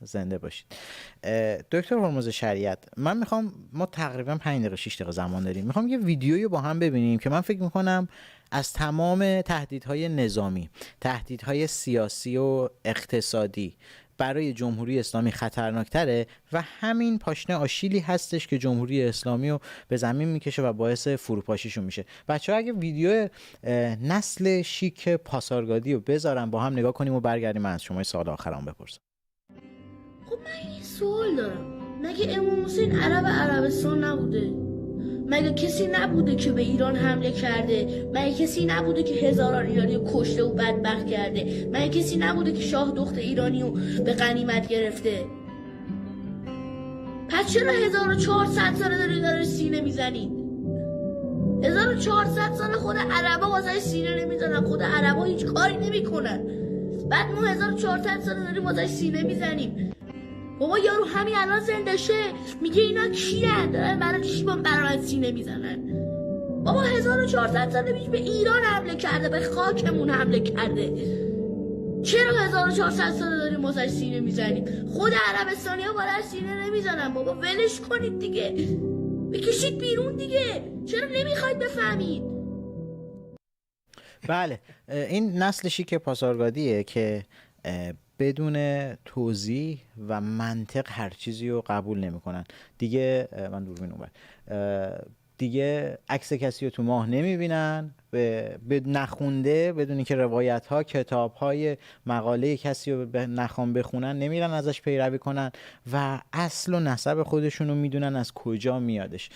زنده باشید. دکتر هرمز شریعت، ما تقریبا 5 دقیقه 6 دقیقه زمان داریم. میخوام یه ویدیویی با هم ببینیم که من فکر میکنم از تمام تهدیدهای نظامی، تهدیدهای سیاسی و اقتصادی برای جمهوری اسلامی خطرناکتره و همین پاشنه آشیلی هستش که جمهوری اسلامی رو به زمین میکشه و باعث فروپاشیشون میشه. بچه‌ها اگه ویدیو نسل شیک پاسارگادی رو بذارن با هم نگاه کنیم و برگردیم من از شما سوال آخرام بپرسم. خب من یه سوال دارم، مگه امام حسین عربستان نبوده؟ مگه کسی نبوده که به ایران حمله کرده؟ مگه کسی نبوده که هزاران ایرانی رو کشته و بدبخت کرده؟ مگه کسی نبوده که شاه دخت ایرانی رو به غنیمت گرفته؟ پس چرا 1400 ساله داره سینه میزنید؟ 1400 ساله خود عربا واسه سینه نمیزنن، خود عربا هیچ کاری نمیکنن. بعد ما 1400 ساله داریم واسه سینه میزنیم. بابا یارو همین الان زنده شه میگه اینا کیان؟ دارن برای چی برای سینه میزنن؟ بابا 1400 سال پیش به ایران حمله کرده، به خاکمون حمله کرده. چرا 1400 سال داریم واسه سینه میزنیم؟ خود عربستانی ها برای سینه نمیزنن. بابا ولش کنید دیگه، بکشید بیرون دیگه. چرا نمیخواید بفهمید؟ بله، این نسل شیک پاسارگادیه که بدون توضیح و منطق هر چیزی رو قبول نمیکنن. دیگه من دوربین اونور دیگه عکس کسی رو تو ماه نمیبینن، به نخونده، بدون اینکه روایت ها، کتاب های، مقاله کسی رو نخوان بخونن، نمیرن ازش پیروی کنن و اصل و نسب خودشون رو میدونن از کجا میادش.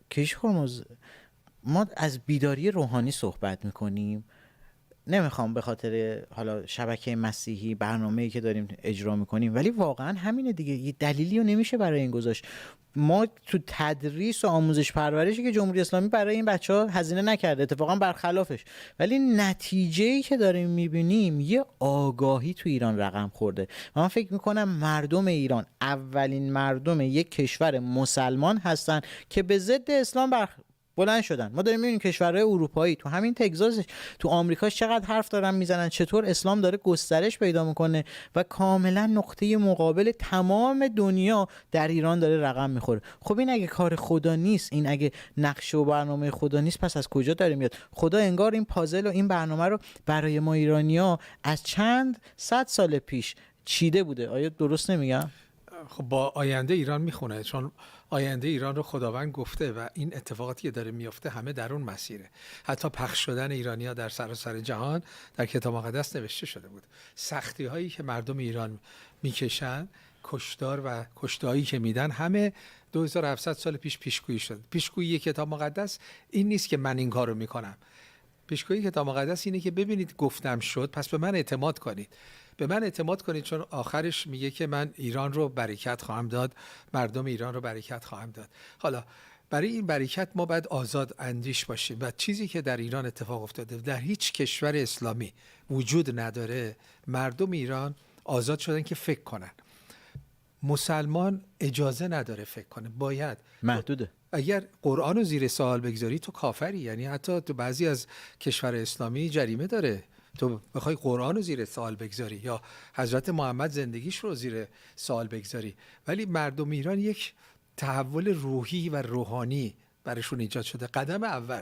کیش هرمز، ما از بیداری روحانی صحبت میکنیم. نمیخوام به خاطر حالا شبکه مسیحی برنامه‌ای که داریم اجرا میکنیم، ولی واقعا همینه دیگه. یه دلیلی رو نمیشه برای این گذاشت. ما تو تدریس و آموزش پرورشی که جمهوری اسلامی برای این بچه‌ها هزینه نکرده، اتفاقا برخلافش، ولی نتیجه‌ای که داریم میبینیم یه آگاهی تو ایران رقم خورده. من فکر میکنم مردم ایران اولین مردم یک کشور مسلمان هستن که به ضد اسلام بلند شدن. ما داریم میبینیم کشورهای اروپایی، تو همین تگزاسش، تو آمریکاش چقدر حرف دارن میزنن چطور اسلام داره گسترش پیدا میکنه و کاملا نقطه مقابل تمام دنیا در ایران داره رقم میخوره. خب این اگه کار خدا نیست، این اگه نقشه و برنامه خدا نیست، پس از کجا داره میاد؟ خدا انگار این پازل و این برنامه رو برای ما ایرانی‌ها از چند صد سال پیش چیده بوده. آیا درست نمیگم؟ خب با آینده ایران میخونه، چون آینده ایران رو خداوند گفته و این اتفاقاتی که داره میفته همه در اون مسیره. حتی پخش شدن ایرانی‌ها در سراسر جهان در کتاب مقدس نوشته شده بود. سختی هایی که مردم ایران میکشن، کشتار و کشتهایی که میدن، همه 2700 سال پیش پیشگویی شد. پیشگویی کتاب مقدس این نیست که من این کارو میکنم. پیشگویی کتاب مقدس اینه که ببینید گفتم شد، پس به من اعتماد کنید. به من اعتماد کنید، چون آخرش میگه که من ایران رو برکت خواهم داد، مردم ایران رو برکت خواهم داد. حالا برای این برکت ما باید آزاد اندیش باشیم و چیزی که در ایران اتفاق افتاده در هیچ کشور اسلامی وجود نداره. مردم ایران آزاد شدن که فکر کنن. مسلمان اجازه نداره فکر کنه، باید محدوده. اگر قرآن رو زیر سوال بگذاری تو کافری. یعنی حتی تو بعضی از کشور اسلامی جریمه داره تو بخوای قرآن رو زیر سوال بگذاری یا حضرت محمد زندگیش رو زیر سوال بگذاری. ولی مردم ایران یک تحول روحی و روحانی برشون ایجاد شده. قدم اول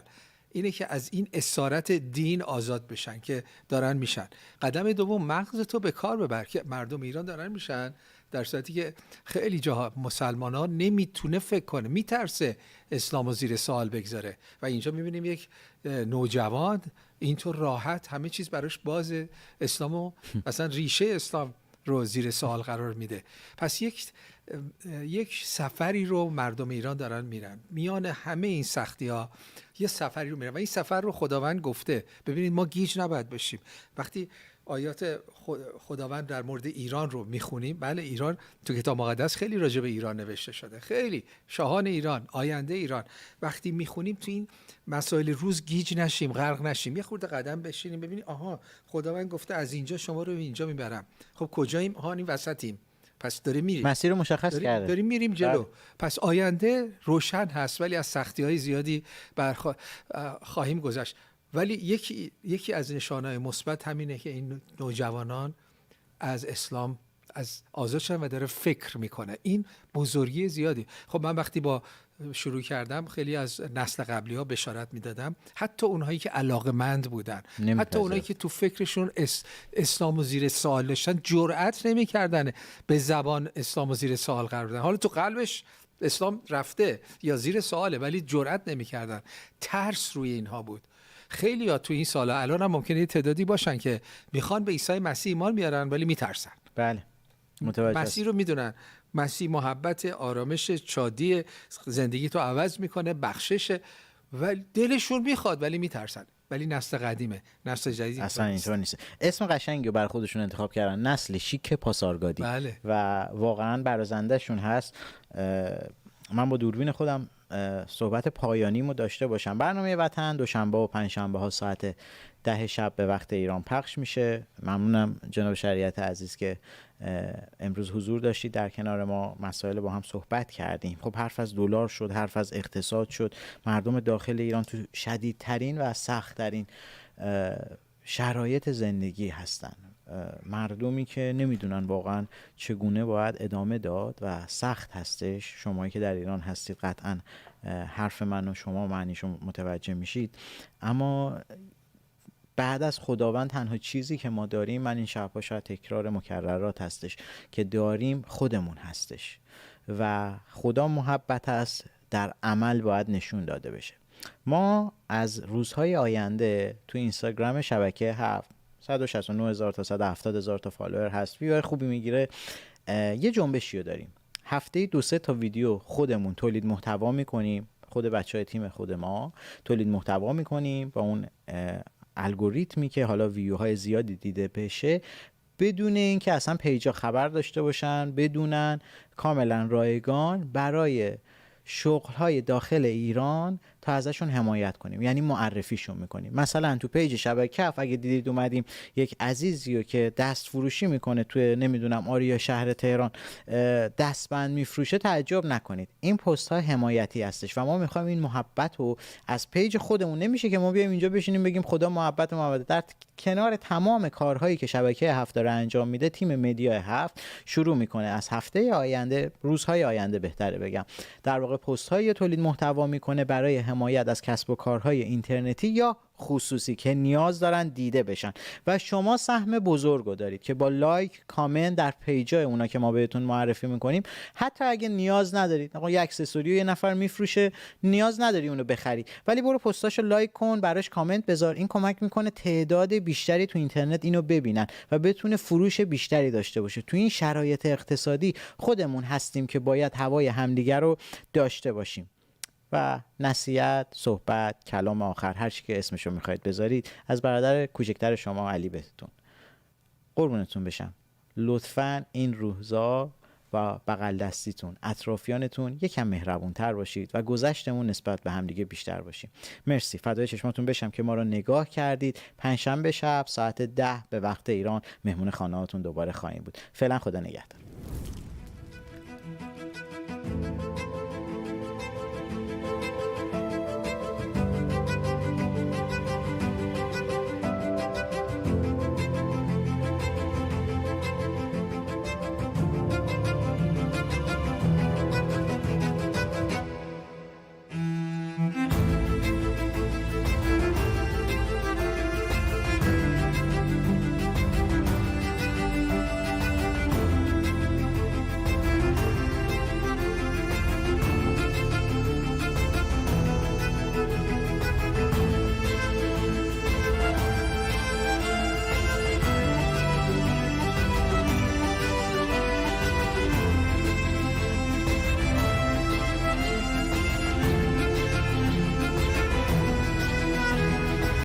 اینه که از این اسارت دین آزاد بشن که دارن میشن. قدم دوم مغز تو به کار ببر که مردم ایران دارن میشن در صورتی که خیلی جاها مسلمان‌ها نمیتونه فکر کنه، میترسه اسلامو زیر سوال بگذاره و اینجا میبینیم یک نوجوان اینطور راحت همه چیز براش بازه، اسلامو مثلا ریشه اسلام رو زیر سوال قرار میده. پس یک سفری رو مردم ایران دارن میرن، میان همه این سختی ها یه سفری رو میرن و این سفر رو خداوند گفته. ببینید ما گیج نباید باشیم. وقتی آیات خداوند در مورد ایران رو میخونیم، بله ایران تو کتاب مقدس خیلی راجع به ایران نوشته شده، خیلی شاهان ایران، آینده ایران. وقتی میخونیم تو این مسائل روز گیج نشیم، غرق نشیم، یه خورده قدم بشینیم ببینیم آها خداوند گفته از اینجا شما رو اینجا میبرم. خب کجاییم؟ این وسطیم. پس داریم میریم، مسیر رو مشخص کرده، داریم میریم جلو. پس آینده روشن هست ولی از سختی‌های زیادی خواهیم گذشت. ولی یکی از نشانه‌های مثبت همینه که این نوجوانان از اسلام آزاد شدن و داره فکر میکنه. این بزرگی زیادی. خب من وقتی با شروع کردم خیلی از نسل قبلی ها بشارت میدادم، حتی اونهایی که علاقه‌مند بودن، حتی اونهایی که تو فکرشون اسلام و زیر سوال داشتن، جرئت نمی‌کردن به زبان اسلام و زیر سوال قرار بدن. حالا تو قلبش اسلام رفته یا زیر سواله ولی جرئت نمی‌کردن. ترس روی اینها بود. خیلی ها تو این سالا الان هم ممکنه تعدادی باشن که میخوان به عیسی مسیح ایمان بیارن ولی میترسن. بله متوجه. مسیح رو میدونن، مسیح محبت، آرامش، شادی، زندگی تو عوض میکنه، بخشش، ولی دلشون میخواد ولی میترسن. ولی نسل قدیمه، نسل جدید اصلا اینطور نیست. اسم قشنگی رو برای خودشون انتخاب کردن، نسل شیک پاسارگادی. بله. و واقعا برازنده شون هست. من با دوربین خودم صحبت پایانیمو داشته باشم. برنامه وطن دوشنبه و پنجشنبه ها ساعت 10 شب به وقت ایران پخش میشه. ممنونم جناب شریعت عزیز که امروز حضور داشتید در کنار ما، مسائل با هم صحبت کردیم. خب حرف از دلار شد، حرف از اقتصاد شد. مردم داخل ایران تو شدیدترین و سخت‌ترین شرایط زندگی هستن. مردمی که نمیدونن واقعا چگونه باید ادامه داد و سخت هستش. شمایی که در ایران هستید قطعا حرف من و شما معنیشو متوجه میشید. اما بعد از خداوند تنها چیزی که ما داریم، من این شب‌ها شاید تکرار مکررات هستش که داریم، خودمون هستش و خدا محبت است، در عمل باید نشون داده بشه. ما از روزهای آینده تو اینستاگرام شبکه 169,000 تا 170,000 تا فالوور هست، ویور خوبی میگیره. یه جنبشی رو داریم، هفته 2-3 تا ویدیو خودمون تولید محتوا میکنیم، خود بچهای تیم خود ما تولید محتوا میکنیم با اون الگوریتمی که حالا ویوهای زیادی دیده بشه، بدون اینکه اصلا پیجا خبر داشته باشن، بدونن، کاملا رایگان برای شغل‌های داخل ایران تا ازشون حمایت کنیم، یعنی معرفیشون میکنیم. مثلا تو پیج شبکه کف اگه دیدید اومدیم یک عزیزیو که دست فروشی میکنه توی نمیدونم آریا شهر تهران دستبند میفروشه، تعجب نکنید، این پست ها حمایتی هستش و ما میخوایم این محبت رو از پیج خودمون، نمیشه که ما بیایم اینجا بشینیم بگیم خدا محبت در کنار تمام کارهایی که شبکه 7 داره انجام میده، تیم مدیا 7 شروع میکنه از هفته آینده، روزهای آینده بهتره بگم، در واقع پست های تولید محتوا میکنه برای حمایت از کسب و کارهای اینترنتی یا خصوصی که نیاز دارن دیده بشن و شما سهم بزرگو دارید که با لایک، کامنت در پیجای اونا که ما بهتون معرفی میکنیم، حتی اگه نیاز ندارید، آقا یک اکسسوری یه نفر میفروشه نیاز نداری اونو بخری، ولی برو پستاشو لایک کن، براش کامنت بذار، این کمک میکنه تعداد بیشتری تو اینترنت اینو ببینن و بتونه فروش بیشتری داشته باشه. تو این شرایط اقتصادی خودمون هستیم که باید هوای همدیگر رو داشته باشیم. و نصیحت، صحبت، کلام آخر، هر چی که اسمشو میخواید بذارید، از برادر کوچکتر شما علی بهتون. قربونتون بشم. لطفاً این روزا و بغل دستیتون، اطرافیانتون یکم مهربونتر باشید و گذشتمون نسبت به همدیگه بیشتر باشیم. مرسی. فدای چشماتون بشم که ما رو نگاه کردید. پنجشنبه شب ساعت 10 به وقت ایران مهمون خانه‌هاتون دوباره خواهیم بود. فعلا خدا نگهدار.